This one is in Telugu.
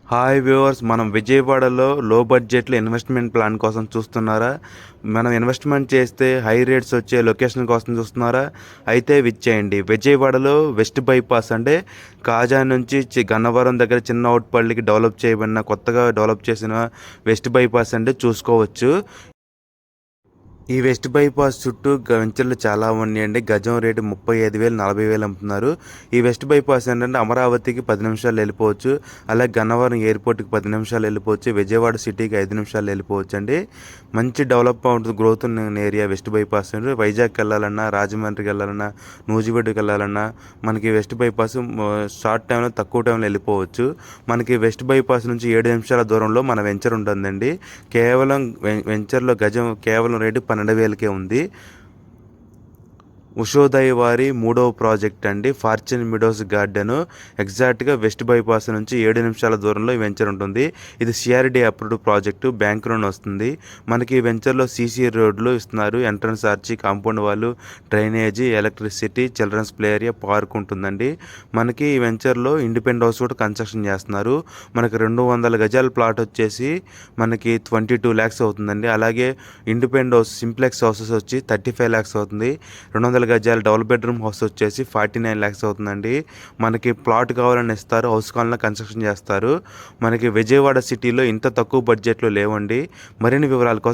హాయ్ వ్యూవర్స్, మనం విజయవాడలో లో బడ్జెట్లో ఇన్వెస్ట్మెంట్ ప్లాన్ కోసం చూస్తున్నారా? మనం ఇన్వెస్ట్మెంట్ చేస్తే హై రేట్స్ వచ్చే లొకేషన్ కోసం చూస్తున్నారా? అయితే విచ్చేయండి. విజయవాడలో వెస్ట్ బైపాస్ అంటే కాజా నుంచి గన్నవరం దగ్గర చిన్న అవుట్పల్లికి డెవలప్ చేయబడిన కొత్తగా డెవలప్ చేసిన వెస్ట్ బైపాస్ అంటే చూసుకోవచ్చు. ఈ వెస్ట్ బైపాస్ చుట్టూ వెంచర్లు చాలా ఉన్నాయండి. గజం రేటు 35,000 40,000 అమ్ముతున్నారు. ఈ వెస్ట్ బైపాస్ ఏంటంటే అమరావతికి 10 నిమిషాలు వెళ్ళిపోవచ్చు, అలాగే గన్నవరం ఎయిర్పోర్ట్కి 10 నిమిషాలు వెళ్ళిపోవచ్చు, విజయవాడ సిటీకి 5 నిమిషాలు వెళ్ళిపోవచ్చు అండి. మంచి డెవలప్ ఉంటుంది, గ్రోత్ ఉన్న ఏరియా వెస్ట్ బైపాస్ అండి. వైజాగ్కి వెళ్ళాలన్నా, రాజమండ్రికి వెళ్ళాలన్నా, నూజివీడుకి వెళ్ళాలన్నా మనకి వెస్ట్ బైపాస్ షార్ట్ టైంలో తక్కువ టైంలో వెళ్ళిపోవచ్చు. మనకి వెస్ట్ బైపాస్ నుంచి 7 నిమిషాల దూరంలో మన వెంచర్ ఉంటుందండి. కేవలం వెంచర్లో గజం కేవలం రేటు 12,000కే ఉంది. ఉషోదయ్ వారి మూడవ ప్రాజెక్ట్ అండి, ఫార్చ్యూన్ మిడోస్ గార్డెన్. ఎగ్జాక్ట్గా వెస్ట్ బైపాస్ నుంచి 7 నిమిషాల దూరంలో ఈ వెంచర్ ఉంటుంది. ఇది CRD approved project, bank loan వస్తుంది. మనకి ఈ వెంచర్లో సీసీ రోడ్లు ఇస్తున్నారు, entrance arch, compound wall, drainage, electricity, children's play area, park ఉంటుందండి. మనకి ఈ వెంచర్లో ఇండిపెండెంట్ హౌస్ కూడా కన్స్ట్రక్షన్ చేస్తున్నారు. మనకి 200 గజాల ప్లాట్ వచ్చేసి మనకి 22 lakhs అవుతుందండి. అలాగే ఇండిపెండెంట్ హౌస్ సింప్లెక్స్ హౌసెస్ వచ్చి 35 lakhs అవుతుంది. 200 గజాల డబుల్ బెడ్రూమ్ హౌస్ వచ్చేసి 49 lakhs అవుతుందండి. మనకి ప్లాట్ కావాలని ఇస్తారు, హౌస్ కావాలన్నా కన్స్ట్రక్షన్ చేస్తారు. మనకి విజయవాడ సిటీలో ఇంత తక్కువ బడ్జెట్లో లేవండి. మరిన్ని వివరాల కోసం